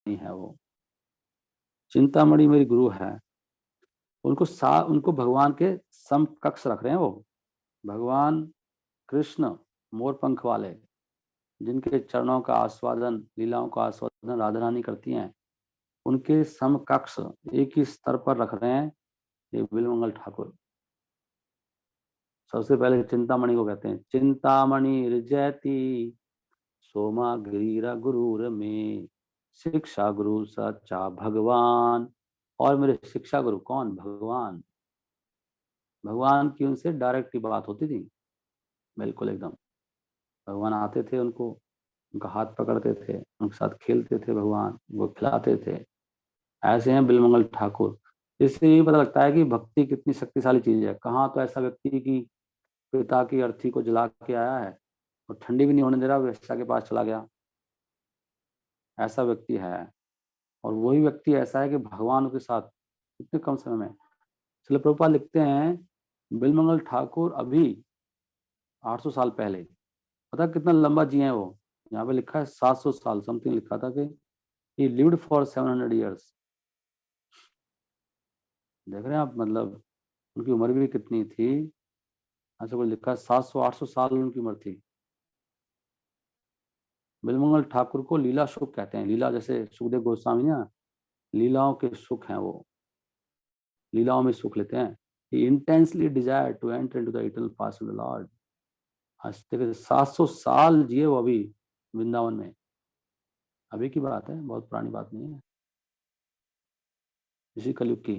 है वो। चिंतामणि मेरी गुरु है। उनको भगवान के समकक्ष रख रहे हैं वो। भगवान कृष्ण मोर पंख वाले, जिनके चरणों का आस्वादन, लीलाओं का आस्वादन राधा रानी करती हैं, उनके समकक्ष एक ही स्तर पर रख रहे हैं ये बिल्वमंगल ठाकुर। सबसे पहले चिंतामणि को कहते हैं चिंतामणि रिजयति सोमा गिरीरा गुरुर में, शिक्षा गुरु सच्चा भगवान। और मेरे शिक्षा गुरु कौन? भगवान। भगवान की उनसे डायरेक्ट बात होती थी, बिल्कुल एकदम। भगवान आते थे, उनका हाथ पकड़ते थे, उनके साथ खेलते थे, भगवान वो खिलाते थे। ऐसे हैं बिल्वमंगल ठाकुर। इससे ये पता लगता है कि भक्ति कितनी शक्तिशाली चीज है। कहाँ तो ऐसा व्यक्ति की पिता की अर्थी को जला के आया है और ठंडी भी नहीं होने दे रहा, वेश्या के पास चला गया, ऐसा व्यक्ति है। और वही व्यक्ति ऐसा है कि भगवान के साथ इतने कम समय में। श्रील प्रभुपाद लिखते हैं बिल्वमंगल ठाकुर अभी 800 साल पहले, पता कितना लंबा जिए हैं वो। यहाँ पे लिखा है 700 साल समथिंग लिखा था कि he lived for 700 years। देख रहे हैं आप, मतलब उनकी उम्र भी कितनी थी। ऐसा कुछ लिखा है 700-800 साल उनकी उम्र थी। बिल्वमंगल ठाकुर को लीला सुख कहते हैं। लीला जैसे सुखदेव गोस्वामी ना, लीलाओं के सुख हैं वो, लीलाओं में सुख लेते हैं। he intensely desired to enter into the eternal past of the Lord। आज देखिए 700 साल जिए वो अभी वृंदावन में। अभी की बात है, बहुत पुरानी बात नहीं है, इसी कलयुग की।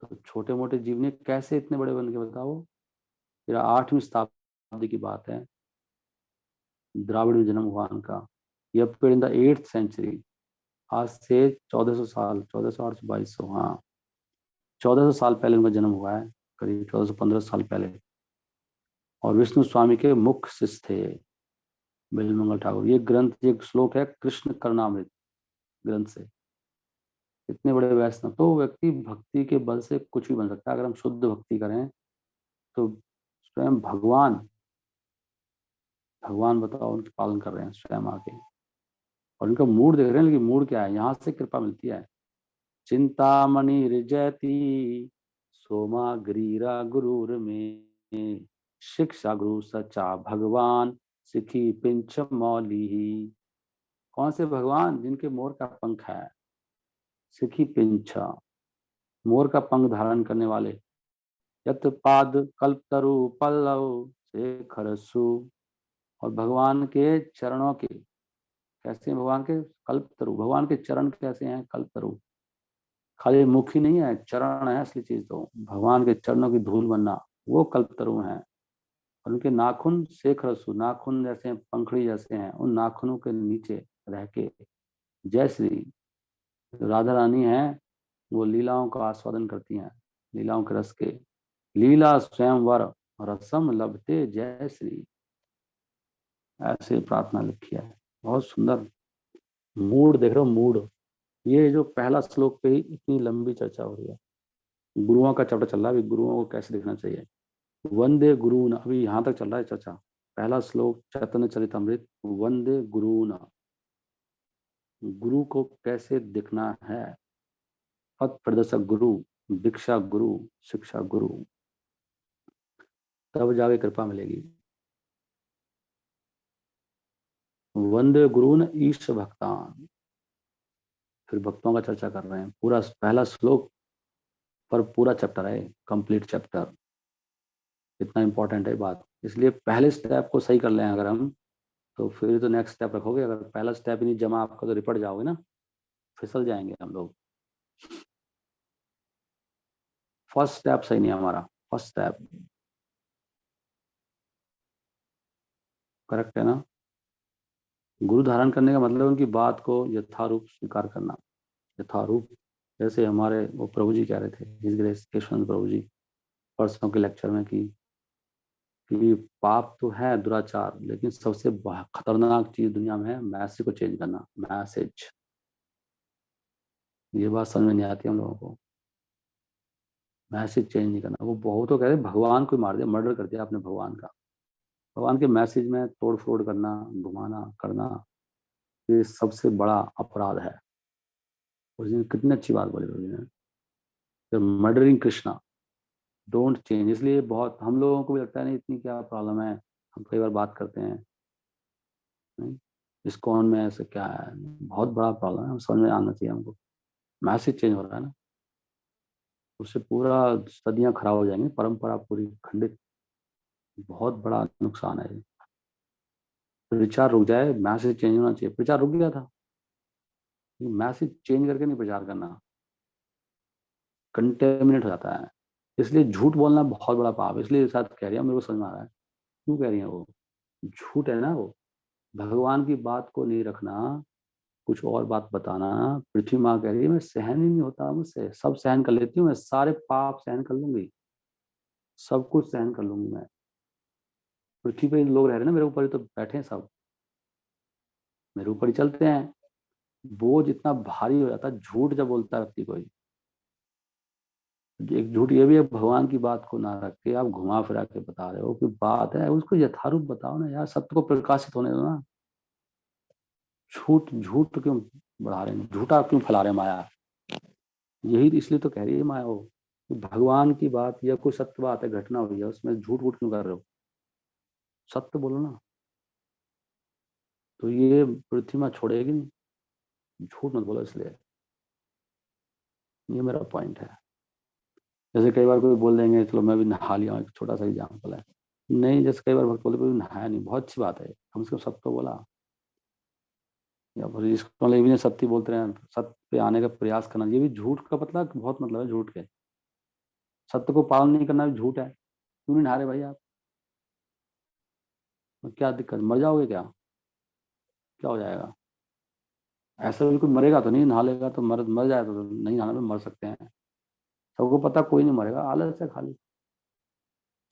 तो छोटे मोटे जीवनी कैसे इतने बड़े बन के बताओ। ये 8वीं शताब्दी की बात है, द्राविड़ में जन्म हुआ उनका। ये appear in the 8th century. आज से 1400 साल, 1400 800 2200, हाँ 1400 साल पहले उनका जन्म हुआ है, करीब 1415 साल पहले। और विष्णु स्वामी के मुख्य शिष्य थे बिल्वमंगल ठाकुर। ये ग्रंथ, ये श्लोक है कृष्ण करणामृत ग्रंथ से। इतने बड़े वैष्णव। तो व्यक्ति भक्ति के बल से कुछ भी बन सकता है, अगर हम शुद्ध भक्ति करें तो। स्वयं भगवान, भगवान बताओ उनके पालन कर रहे हैं स्वयं आके। और उनका मूड देख रहे हैं, लेकिन मूड क्या है, यहाँ से कृपा मिलती है। चिंतामणि रिजयति सोमा गिरीरा गुरुर में, शिक्षा गुरु सच्चा भगवान सिखी पिंच मौली। कौन से भगवान? जिनके मोर का पंख है, सिखी पिंच, मोर का पंख धारण करने वाले। यत पाद कल्पतरु पल्लव शेखर सु। और भगवान के चरणों के कैसे हैं? भगवान के कल्पतरु, भगवान के चरण कैसे हैं? कल्पतरु। खाली मुख ही नहीं है, चरण है असली चीज। तो भगवान के चरणों की धूल बनना, वो कल्पतरु हैं। और उनके नाखून शेखरसु, नाखून जैसे हैं, पंखड़ी जैसे हैं। उन नाखूनों के नीचे रह के जय श्री राधा रानी है, वो लीलाओं का आस्वादन करती हैं, लीलाओं के रस के। लीला स्वयंवर रसम लभते जय श्री, ऐसे प्रार्थना लिखी है। बहुत सुंदर। मूड देख रहे हो, मूड। ये जो पहला श्लोक पे ही इतनी लंबी चर्चा हो रही है। गुरुओं का चैप्टर चल रहा है अभी, गुरुओं को कैसे दिखना चाहिए। वंदे गुरुन, अभी यहाँ तक चल रहा है चर्चा। पहला श्लोक चैतन्य चरितमृत, वंदे गुरुन, गुरु को कैसे दिखना है। पथ प्रदर्शक गुरु, दीक्षा गुरु, शिक्षा गुरु, तब जाके कृपा मिलेगी। वंदे गुरुन ईश भक्तान, फिर भक्तों का चर्चा कर रहे हैं। पूरा पहला श्लोक पर पूरा चैप्टर है, कंप्लीट चैप्टर। इतना इंपॉर्टेंट है बात। इसलिए पहले स्टेप को सही कर लें अगर हम, तो फिर तो नेक्स्ट स्टेप रखोगे। अगर पहला स्टेप ही नहीं जमा आपका तो रिपट जाओगे ना, फिसल जाएंगे हम लोग। फर्स्ट स्टेप सही नहीं है हमारा, फर्स्ट स्टेप करेक्ट है ना। गुरु धारण करने का मतलब उनकी बात को यथारूप स्वीकार करना। यथारूप, जैसे हमारे वो प्रभु जी कह रहे थे, हिज ग्रेस केशवंत प्रभु जी, परसों के लेक्चर में कि पाप तो है दुराचार, लेकिन सबसे खतरनाक चीज दुनिया में है मैसेज को चेंज करना। मैसेज, ये बात समझ में नहीं आती हम लोगों को। मैसेज चेंज नहीं करना। वो बहुत तो कहते हैं भगवान को मार दिया, मर्डर कर दिया आपने भगवान का। भगवान के मैसेज में तोड़ फोड़ करना, घुमाना करना, ये सबसे बड़ा अपराध है। उसने कितनी अच्छी बात बोली प्रभु जी ने, मर्डरिंग कृष्णा, डोंट चेंज। इसलिए बहुत हम लोगों को भी लगता है नहीं इतनी क्या प्रॉब्लम है, हम कई बार बात करते हैं नहीं, इस्कॉन में ऐसे क्या है, बहुत बड़ा प्रॉब्लम है, समझ में आना चाहिए हमको। मैसेज चेंज हो रहा है ना, उससे पूरा सदियां खराब हो जाएंगी, परंपरा पूरी खंडित, बहुत बड़ा नुकसान है ये। प्रचार रुक जाए, मैसेज चेंज होना चाहिए। प्रचार रुक गया था, मैसेज चेंज करके नहीं प्रचार करना, कंटेमिनेट हो जाता है। इसलिए झूठ बोलना बहुत बड़ा पाप है। इसलिए शायद कह रही है, मेरे को समझ में आ रहा है क्यों कह रही है वो, झूठ है ना वो, भगवान की बात को नहीं रखना, कुछ और बात बताना। पृथ्वी माँ कह रही है मैं सहन ही नहीं होता मुझसे, सब सहन कर लेती हूँ मैं, सारे पाप सहन कर लूंगी, सब कुछ सहन कर लूंगी मैं। पृथ्वी पे लोग रह रहे हैं ना मेरे ऊपर ही, तो बैठे हैं सब मेरे ऊपर ही चलते हैं। बोझ इतना भारी हो जाता है झूठ जब बोलता है व्यक्ति कोई। एक झूठ ये भी है, भगवान की बात को ना रख के आप घुमा फिरा के बता रहे हो, कि बात है उसको यथारूप बताओ ना यार, सत्य को प्रकाशित होने दो ना। झूठ झूठ क्यों बढ़ा रहे हैं, झूठा क्यों फैला रहे हैं माया। यही तो, इसलिए तो कह रही है माया वो, कि भगवान की बात या कोई सत्य बात है, घटना हुई है, उसमें झूठ वूठ क्यों कर रहे हो, सत्य बोलो ना। तो ये पृथ्वी माँ छोड़ेगी नहीं, झूठ मत बोलो। इसलिए ये मेरा पॉइंट है। जैसे कई बार कोई बोल देंगे चलो मैं भी नहा लिया हूं, एक छोटा सा एग्जाम्पल है, नहीं जैसे कई बार भक्त बोलते कोई नहाया नहीं, बहुत अच्छी बात है, कम से कम सत्य तो बोला। या फिर इसको मतलब ये भी नहीं सत्य बोलते रहे, सत्य पे आने का प्रयास करना, ये भी झूठ का मतलब बहुत मतलब है झूठ के। सत्य को पालन नहीं करना भी झूठ है। क्यों नहीं नहा रहे भाई आप, तो क्या दिक्कत, मर जाओगे क्या, क्या हो जाएगा। ऐसा भी कोई मरेगा तो नहीं, नहा लेगा तो मर मर जाएगा तो नहीं, नहाना में मर सकते हैं। सबको पता कोई नहीं मरेगा, आलस है खाली।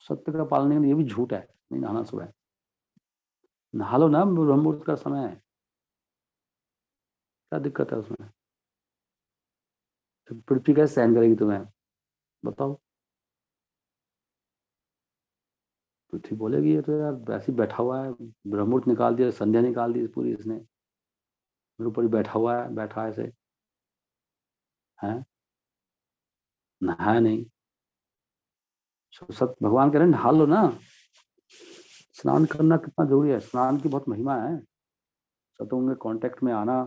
सत्य का पालन नहीं, ये भी झूठ है, नहीं नहाना सुबह, नहा लो ना, ब्रह्म मुहूर्त का समय है, क्या दिक्कत है उसमें। तो पृथ्वी कैसे सहन करेगी तुम्हें, बताओ। पृथ्वी बोलेगी ये तो यार वैसे ही बैठा हुआ है, ब्रह्म मुहूर्त निकाल दिया, संध्या निकाल दी पूरी इसने, मेरे ऊपर ही बैठा हुआ है, बैठा है ऐसे है, नहाया नहीं। सब भगवान कह रहे हैं नहा लो ना, स्नान करना कितना जरूरी है, स्नान की बहुत महिमा है। सतों के कांटेक्ट में आना,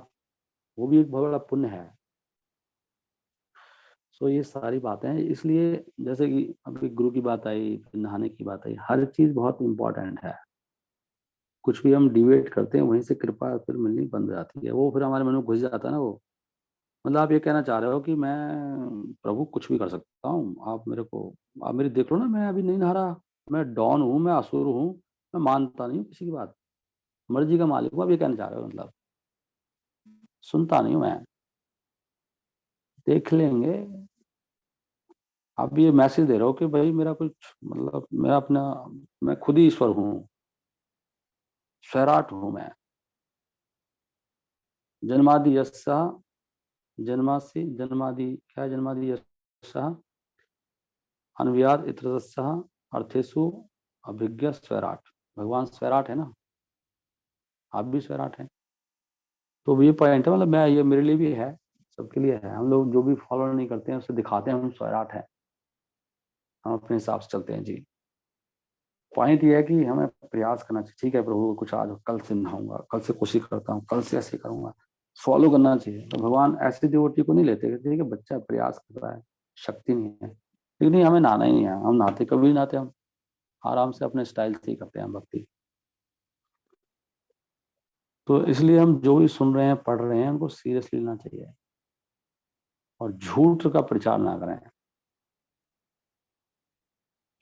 वो भी एक बहुत बड़ा पुण्य है। सो ये सारी बातें हैं। इसलिए जैसे कि अभी गुरु की बात आई, फिर नहाने की बात आई, हर चीज बहुत इंपॉर्टेंट है। कुछ भी हम डिबेट करते हैं वहीं से कृपा फिर मिलनी बंद हो जाती है, वो फिर हमारे मन में घुस जाता है ना वो। मतलब आप ये कहना चाह रहे हो कि मैं प्रभु कुछ भी कर सकता हूँ, आप मेरे को, आप मेरी देख लो ना, मैं अभी नहीं नहा रहा, मैं डॉन हूँ, मैं असुर हूँ, मैं मानता नहीं हूँ किसी की बात, मर्जी का मालिक हूँ, आप ये कहना चाह रहे हो। मतलब सुनता नहीं हूँ मैं, देख लेंगे। आप ये मैसेज दे रहे हो कि भाई मेरा कुछ मतलब, मैं अपना, मैं खुद ही ईश्वर हूँ, स्वैराट हूँ मैं। जन्मादि यस्सा, जन्मासी जन्मादि क्या है, जन्मादि यस्सा अनव्याद इतरतस्सः अर्थेषु अभिज्ञ स्वैराट। भगवान स्वैराट है ना, आप भी स्वैराट हैं। तो ये पॉइंट है, मतलब मैं, ये मेरे लिए भी है, सबके लिए है। हम लोग जो भी फॉलो नहीं करते हैं उससे दिखाते हैं हम स्वैराट है, हम अपने हिसाब से चलते हैं जी। पॉइंट ये है कि हमें प्रयास करना चाहिए, ठीक है प्रभु कुछ आज कल से नहाऊंगा, कल से कोशिश करता हूँ, कल से ऐसे करूंगा, फॉलो करना चाहिए। तो भगवान ऐसी डिवोटी को नहीं लेते, ठीक है बच्चा प्रयास कर रहा है, शक्ति नहीं है, लेकिन नहीं हमें नहाना ही नहीं है, हम नहाते कभी नहीं नहाते, हम आराम से अपने स्टाइल से ही करते हैं भक्ति। तो इसलिए हम जो भी सुन रहे हैं पढ़ रहे हैं उनको सीरियसली लेना चाहिए, और झूठ का प्रचार ना करें,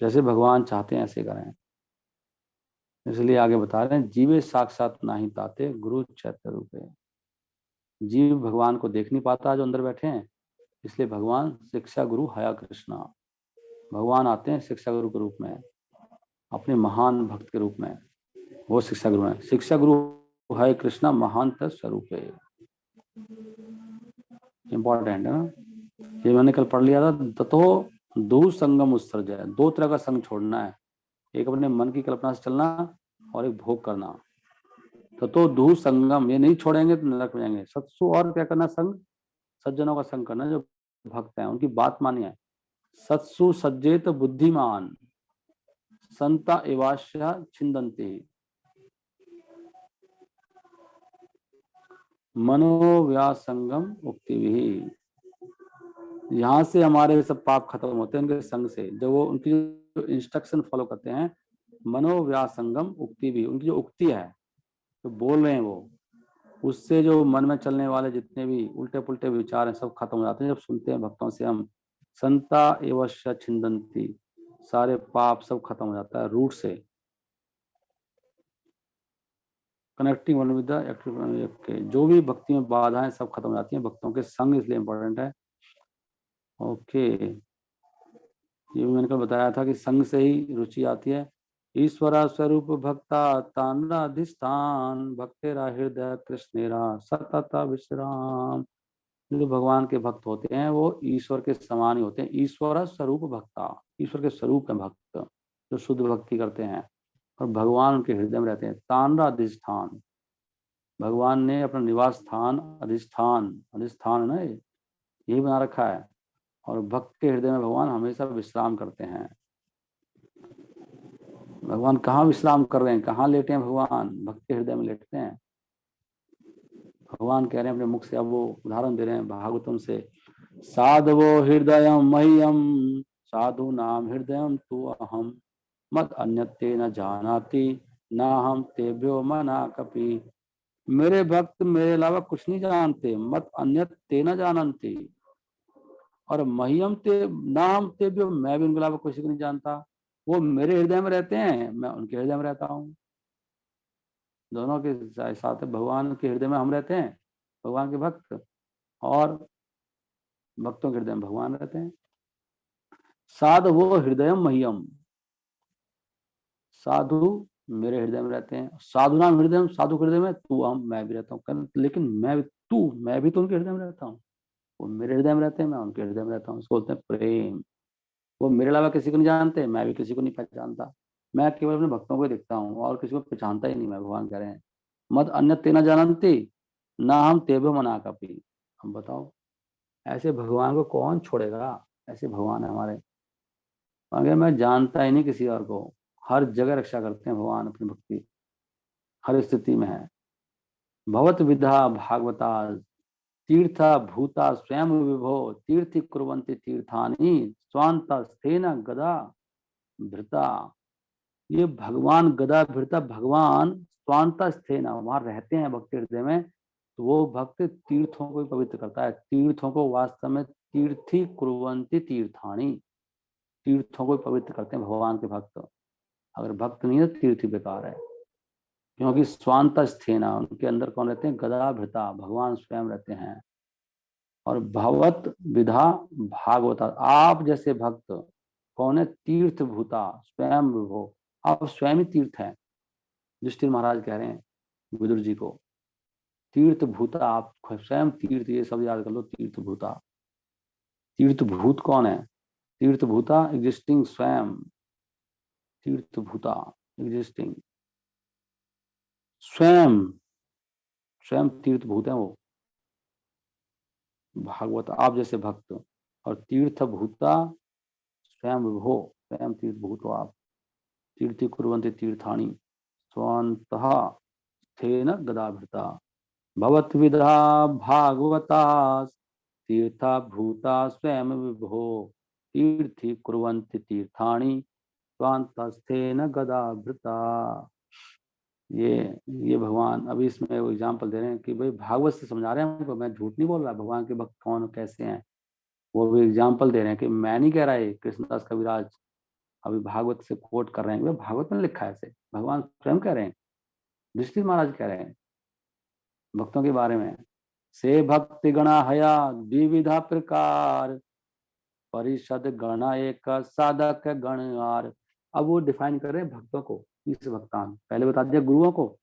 जैसे भगवान चाहते हैं ऐसे करें। इसलिए आगे बता रहे हैं, जीवे साक्षात नाही ताते गुरु चैत्य रूपे। जीव भगवान को देख नहीं पाता जो अंदर बैठे हैं, इसलिए भगवान शिक्षा गुरु हया कृष्णा, भगवान आते हैं शिक्षा गुरु के रूप में, अपने महान भक्त के रूप में, वो शिक्षा गुरु है। शिक्षा गुरु है कृष्णा महान स्वरूप है, इंपॉर्टेंट है ना। ये मैंने कल पढ़ लिया था, ततो दो संगम उत्सर्ज है, दो तरह का संग छोड़ना है, एक अपने मन की कल्पना से चलना और एक भोग करना। तो धू संगम, ये नहीं छोड़ेंगे तो नरक में जाएंगे। सत्सु और क्या करना, संग, सज्जनों का संग करना, जो भक्त हैं उनकी बात मानिए। सत्सु सज्जेत बुद्धिमान, संता एवाश्य छिंदन्ति, मनोव्यासंगम उक्ति भी। यहाँ से हमारे सब पाप खत्म होते हैं उनके संग से, जब वो उनकी जो इंस्ट्रक्शन फॉलो करते हैं। मनोव्यासंगम उक्ति भी, उनकी जो उक्ति है, जो बोल रहे हैं वो, उससे जो मन में चलने वाले जितने भी उल्टे पुल्टे विचार हैं सब खत्म हो जाते हैं जब सुनते हैं भक्तों से हम। संता एवश्य छिंदन्ति, सारे पाप सब खत्म हो जाता है रूट से। Connecting one with the active, जो भी भक्ति में बाधाएं सब खत्म हो जाती हैं भक्तों के संग, इसलिए इंपॉर्टेंट है। ओके, ये भी मैंने कल बताया था कि संग से ही रुचि आती है। ईश्वरा स्वरूप भक्ता तान्राधिष्ठान, भक्तेरा हृदय कृष्णेरा सतत विश्राम। जो भगवान के भक्त होते हैं वो ईश्वर के समान ही होते हैं। ईश्वर स्वरूप भक्ता, ईश्वर के स्वरूप में भक्त जो शुद्ध भक्ति करते हैं और भगवान उनके हृदय में रहते हैं। तान्राधिष्ठान, भगवान ने अपना निवास स्थान, अधिष्ठान, अधिष्ठान ना यही बना रखा है, और भक्त के हृदय में भगवान हमेशा विश्राम करते हैं। भगवान कहाँ विश्राम कर रहे हैं, कहाँ लेटे हैं भगवान, भक्त के हृदय में लेटते हैं। भगवान कह रहे हैं अपने मुख से, अब वो उदाहरण दे रहे हैं भागवतम से। साधवो हृदय मह्यम, साधु नाम हृदय तु अहम, मत अन्यते न जानाति, ना हम तेभ्यो मना कपि। मेरे भक्त मेरे अलावा कुछ नहीं जानते, मत अन्य ते न जानते, और महियम ते ना हम तेभ्यो, मैं भी उनके अलावा किसी को नहीं जानता। वो मेरे हृदय में रहते हैं, मैं उनके हृदय में रहता हूँ। दोनों के साथ है, भगवान के हृदय में हम रहते हैं, भगवान के भक्त, और भक्तों के हृदय में भगवान रहते हैं। साधु वो हृदय महियम, साधु मेरे हृदय में रहते हैं। साधु नाम हृदय, साधु के हृदय में तू हम, मैं भी रहता हूँ, लेकिन मैं भी तो उनके हृदय में रहता हूँ। वो मेरे हृदय में रहते हैं, मैं उनके हृदय में रहता हूँ, इसको बोलते हैं प्रेम। वो मेरे अलावा किसी को नहीं जानते, मैं भी किसी को नहीं पहचानता। मैं केवल अपने भक्तों को देखता हूँ और किसी को पहचानता ही नहीं मैं, भगवान कह रहे हैं। मत अन्य तेना जानती, ना हम तेबे मना कपी। हम बताओ, ऐसे भगवान को कौन छोड़ेगा, ऐसे भगवान है हमारे। अगर मैं जानता ही नहीं किसी और को, हर जगह रक्षा करते हैं भगवान, अपनी भक्ति हर स्थिति में है। भवत विधा भागवता तीर्था भूता स्वयं विभो, तीर्थि कुर्वन्ति तीर्थानि स्वांत स्थेन गदा भृता। ये भगवान गदा भृता, भगवान स्वांत स्थेन वहां रहते हैं भक्त हृदय में, तो वो भक्त तीर्थों को भी पवित्र करता है। तीर्थों को वास्तव में तीर्थी कुर्वन्ति तीर्थानि, तीर्थों को भी पवित्र करते हैं भगवान के भक्त। अगर भक्त नहीं है तो तीर्थ बेकार है, क्योंकि स्वांत स्थेना, उनके अंदर कौन रहते हैं, गदा भृता, भगवान स्वयं रहते हैं। और भगवत विधा भागवता, आप जैसे भक्त कौन है, तीर्थ भूता स्वयं विभो, आप स्वयं ही तीर्थ हैं। युधिष्ठिर महाराज कह रहे हैं विदुर जी को, तीर्थ भूता, आप स्वयं तीर्थ, ये सब याद कर लो, तीर्थ भूता। तीर्थ भूत कौन है, तीर्थ भूता एग्जिस्टिंग स्वयं, तीर्थ भूता एग्जिस्टिंग स्वयं, स्वयं तीर्थ भूत है वो भागवत, आप जैसे भक्त। और तीर्थ भूता स्वयं विभो, स्वयं तीर्थ भूत हो आप। तीर्थि कुर्वन्ति तीर्थानि स्वान्तः स्थेन गदाभृता, भवद्विधा भागवता तीर्था भूता स्वयं विभो, तीर्थि कुर्वन्ति तीर्थानि स्वान्तस्थेन गदाभृता। ये ये भगवान अभी इसमें वो एग्जाम्पल दे रहे हैं कि भाई भागवत से समझा रहे हैं हमको, मैं झूठ नहीं बोल रहा, भगवान के भक्त कौन कैसे हैं वो भी एग्जाम्पल दे रहे हैं, कि मैं नहीं कह रहा है कृष्णदास कविराज, अभी भागवत से कोट कर रहे हैं, भागवत में लिखा है ऐसे, भगवान स्वयं कह रहे हैं, युधिष्ठिर महाराज कह रहे हैं भक्तों के बारे में। से भक्ति गणा हया द्विविधा प्रकार, परिषद गणा एक साधक गणवार। अब वो डिफाइन कर रहे हैं भक्तों को, इस भक्तान, पहले बता दिया गुरुओं को।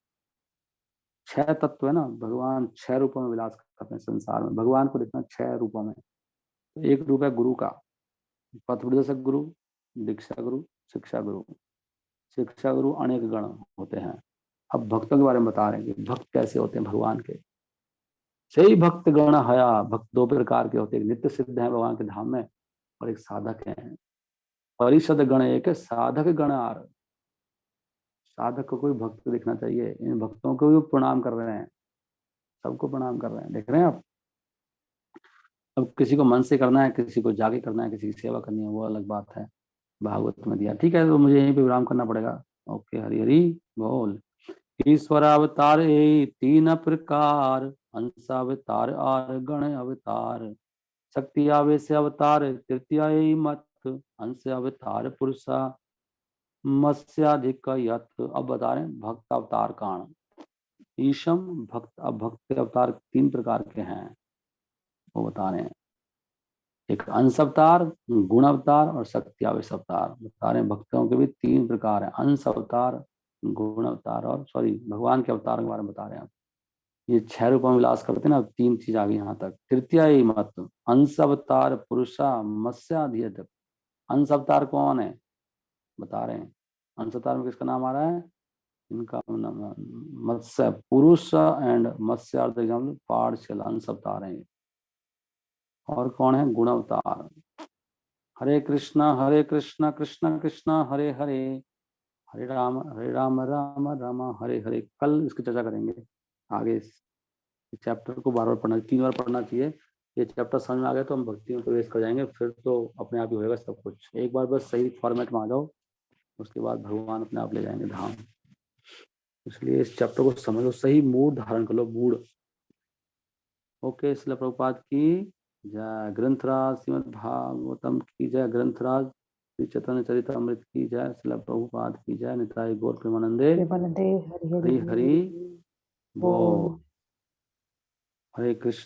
छह तत्व है ना, भगवान छह रूपों में विलास करते हैं संसार में, भगवान को देखना छह रूपों में। तो एक रूप है गुरु का, पथ प्रदर्शक गुरु, दीक्षा गुरु, शिक्षा गुरु। शिक्षा गुरु अनेक गण होते हैं, अब भक्तों के बारे में बता रहे हैं कि भक्त कैसे होते हैं भगवान के। सही भक्त गण हया, भक्त दो प्रकार के होते हैं, नित्य सिद्ध है भगवान के धाम में और एक साधक है। परिषद गण एक है, साधक गण आर। साधक को कोई भक्त दिखना चाहिए, इन भक्तों को भी प्रणाम कर रहे हैं, सबको प्रणाम कर रहे हैं, देख रहे हैं आप। अब किसी को मन से करना है, किसी को जाके करना है, किसी की सेवा करनी है, वो अलग बात है। भागवत में दिया, ठीक है, तो मुझे यहीं पे विराम करना पड़ेगा। ओके, हरि हरि बोल। ईश्वर अवतार ए तीन प्रकार, अंशावतार आर गण अवतार, शक्ति आवेश अवतार तृतीय मत, अंश अवतार पुरुषा मत्स्याधिक यथ। अब बता रहे हैं भक्त अवतार काण। ईशम भक्त, अब भक्त अवतार तीन प्रकार के हैं, वो बता रहे हैं। एक अंश अवतार, गुण अवतार और शक्ति आवेश अवतार। बता रहे हैं भक्तों के भी तीन प्रकार है, अंश अवतार, गुण अवतार और सॉरी भगवान के अवतार के बारे में बता रहे हैं। ये 6 रूपों में विलास करते हैं ना, अब 3 चीज आ गई यहाँ तक। तृतीय मत, अंश अवतार पुरुषा मत्स्याधिक। अंश अवतार कौन है बता रहे हैं। अंश अवतार में किसका नाम आ रहा है, इनका नाम मत्स्य पुरुष एंड मत्स्य एग्जाम्पल पार्शियल अंश अवतार है। और कौन है गुण अवतार। हरे कृष्णा कृष्ण कृष्ण हरे हरे, हरे राम राम राम हरे हरे। कल इसकी चर्चा करेंगे आगे। इस चैप्टर को बार बार पढ़ना, 3 बार पढ़ना चाहिए। ये चैप्टर समझ में आ गया तो हम भक्ति में प्रवेश कर जाएंगे, फिर तो अपने आप ही होएगा सब कुछ। एक बार बस सही फॉर्मेट में आ जाओ, उसके बाद भगवान अपने आप ले जाएंगे धाम। इसलिए इस चैप्टर को समझो, सही मूड धारण कर लो, मूड। ओके, इसलिए प्रभुपाद की जय, ग्रंथराज श्रीमद् भागवतम की जय, ग्रंथराज श्री चैतन्य चरितमृत की जय, श्रील प्रभुपाद की जय, निताई गौर प्रेमानंदे हरि हरि हरि हरि बोल। हरे कृष्ण।